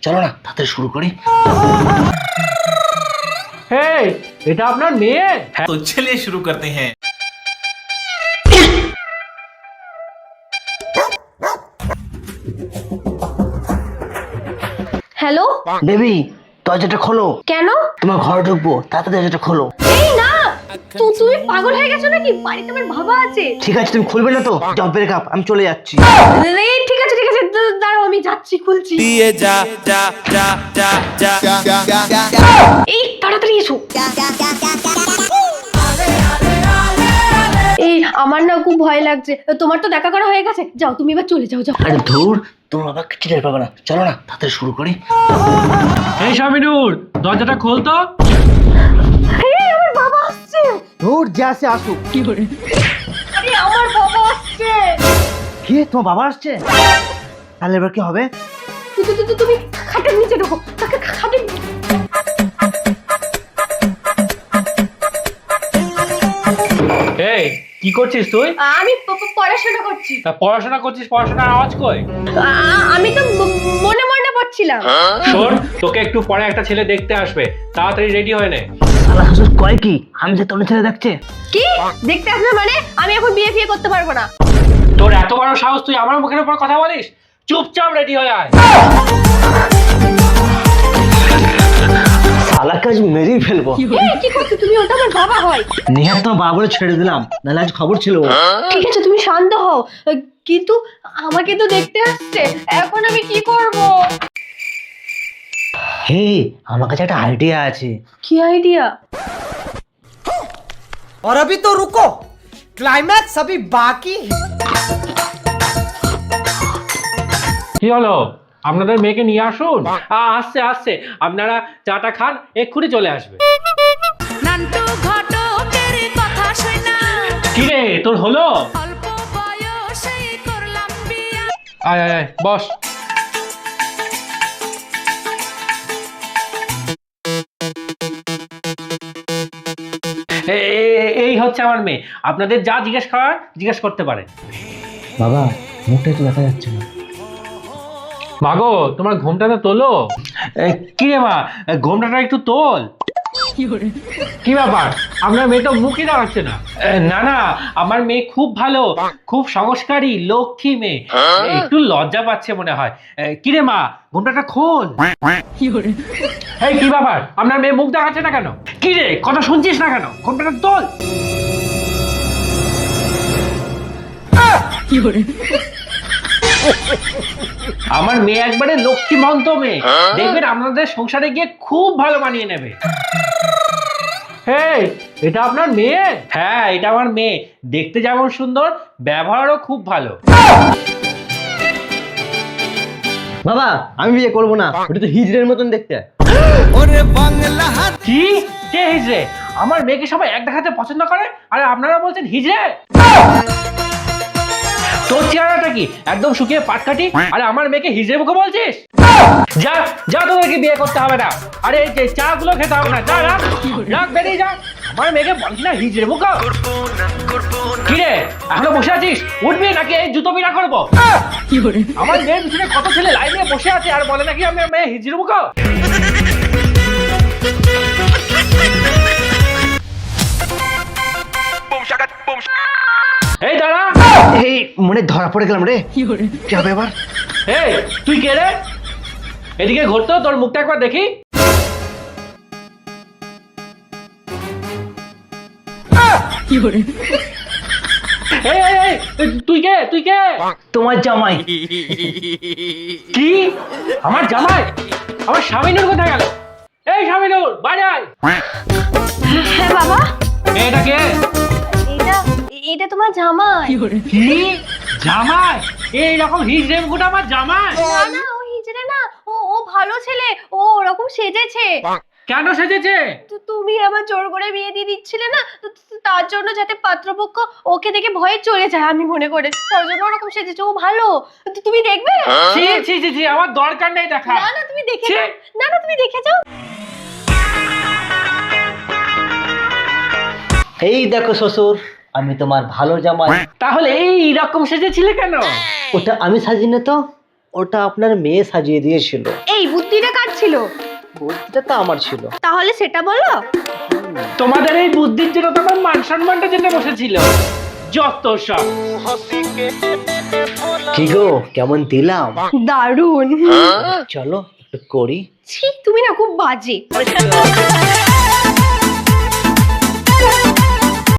চলো না তাড়াতাড়ি শুরু করি। হেই, এটা আপনার মেয়ে? तो चलिए शुरू करते हैं। হ্যালো বেবি দরজাটা খোলো। কেন? তোমার ঘরে ঢুকবো, তাড়াতাড়ি দরজাটা খোলো। এই না, তুমি পাগল হয়ে গেছো নাকি? বাড়িতে আমার বাবা আছে। ঠিক আছে তুমি খুলবে না তো? জব ব্রেকআপ, আমি চলে যাচ্ছি। এই ঠিক আছে দাঁড়াও, আমি যাচ্ছি, খুলছি। এই তাড়াতাড়ি এসো। এই আমার না খুব ভয় লাগছে। তোমার তো দেখা করা হয়ে গেছে, যাও তুমি এবার চলে যাও। আরে ধুর, তোমার বাবা কিছু টের পাবে না। চলো না তাড়াতাড়ি শুরু করি। এই শামিনুর, দরজাটা খোল তো। এই আমার বাবা আসছে। ধুর, যে আসে আসুক। কি করে? আরে আমার বাবা আসছে। কি তোমার বাবা আসছে? তাহলে এবার কি হবে? তুমি খাটের নিচে ঢোকো। খাটের এই কি করছিস তুই? আমি পড়াশোনা করছি। তা পড়াশোনা করছিস, পড়াশোনার আওয়াজ কই? আমি তো মনে মনে পড়ছিলাম। শোন, তোকে একটু পরে একটা ছেলে দেখতে আসবে, তাড়াতাড়ি রেডি হয়ে নে। শালা হাসুস কয় কি? আমি যে তরুণ ছেলে দেখছে। কি দেখতে আসবে মানে? আমি এখন বিয়ে করতে পারবো না। তোর এত বড় সাহস, তুই আমার মুখের উপর কথা বলিস? চুপচাপ রেডি হয়ে আয়। শালাকে আজ মেরেই ফেলবো। কি করছো তুমি? ওটা আমার বাবা হয়। নিহাত তোমার বাবা বলে ছেড়ে দিলাম, নাহলে আজ খবর ছিল। ঠিক আছে তুমি শান্ত হও, কিন্তু আমাকে তো দেখতে আসছে, এখন আমি কি করব? হে, আমার কাছে একটা আইডিয়া আছে। কি আইডিয়া? और अभी तो रुको, क्लाइमैक्स अभी बाकी है। কি হলো? আপনাদের মেয়েকে নিয়ে আসুন। আসছে আসছে, আপনারা চাটা খান, এক্ষুনি চলে আসবে। নান্টু ঘটকের কথা শুনা কি রে, তোর হলো? অল্প বয়সেই করলাম বিয়া। আয় আয় আয়, বস। এই হচ্ছে আমার মেয়ে। আপনাদের যা জিজ্ঞেস করার জিজ্ঞেস করতে পারেন। বাবা, মুখটা তো দেখা যাচ্ছে না। মাগো, তোমার ঘোমটাটা তোলো। কি রে মা, ঘোমটাটা একটু তোল। কি ব্যাপার, আপনার মেয়ে তো মুখই দেখাচ্ছে না। না না, আমার মেয়ে খুব ভালো, খুব সংস্কারী, লক্ষ্মী মেয়ে। একটু লজ্জা পাচ্ছে মনে হয়। কি রে মা, ঘোমটাটা খোল। এই কি ব্যাপার, আপনার মেয়ে মুখ দেখাচ্ছে না কেন? কি রে, কথা শুনছিস না কেন? ঘোমটাটা তোল। আমার মেয়ে একবারে লক্ষ্মীমন্ত মেয়ে, দেখবেন আপনাদের সংসারে গিয়ে খুব ভালো মানিয়ে নেবে। হেই, এটা আপনার মেয়ে? হ্যাঁ, এটা আমার মেয়ে। দেখতে যেমন সুন্দর, ব্যবহারও খুব ভালো। বাবা, আমি বিয়ে করবো না, ওটা তো হিজড়ের মতন দেখতে। কি? কে হিজড়ে? আমার মেয়েকে সবাই এক দেখাতে পছন্দ করে, আর আপনারা বলছেন হিজড়ে? তোর চেহারাটা কি একদম শুকিয়ে পাটকাঠি, আরে আমার মেয়েকে হিজড়ে মুখে বলছিস? যা যা, তোদেরকে বিয়ে করতে হবে না। আরে এই যে চা গুলো খেতে হবে না, যা রাখ রাখ, বেরিয়ে যা। আমার মেয়েকে বলছি না হিজড়ে মুখ। কি রে, এখনো বসে আছিস? উঠবি নাকি এই জুতো বিনা করবো? আমার মেয়ের পিছনে কত ছেলে লাইন দিয়ে বসে আছে, আর বলে নাকি আমার মেয়ে হিজড়ে মুখ। এই দাঁড়া। এই মনে ধরা পড়ে গেলাম রে। কি হবে এবার? এই তুই কে রে? এদিকে ঘুরতো, তোর মুখটা একবার দেখি। এই এই এই, তুই কে? তুই কে? তোমার জামাই। কি? আমার জামাই? আমার শামিনুর কোথায় গেল? এই শামিনুর, বাইরে আয়। হ্যাঁ বাবা। এটা কে? এটা তোমার জামাই। কি জামাই? এইরকম হিজড়ে মুখটা আমার জামাই? না ও হিজড়ে না, ও ভালো ছেলে, ও ওরকম সেজেছে। কেন সেজেছে? তুমি আমার জোর করে বিয়ে দিয়ে দিচ্ছিলে না, তার জন্য যাতে পাত্রপক্ষ ওকে দেখে ভয়ে চলে যায়, আমি মনে করে তার জন্য ওরকম সেজেছে। ও ভালো, তুমি দেখবে? ছি ছি ছি ছি, আমার দরকার নেই দেখা। না তুমি দেখে যাও। না তুমি দেখে যাও। এই দেখো শ্বশুর, আমি তোমার ভালো জামাই। তাহলে এই রকম সেজেছিলে কেন? ওটা আমি সাজিয়ে তো। ওটা আপনার মেয়ে সাজিয়ে দিয়েছিল। এই বুদ্ধিটা কার ছিল? বুদ্ধিটা তো আমার ছিল। তাহলে সেটা বলো। তোমাদের এই বুদ্ধির জন্য তো আমার মান সম্মানটা যেতে বসেছিল। যত সব। কি গো, কেমন দিলাম? দারুণ। চলো একটু করি। ছি, তুমি না খুব বাজে।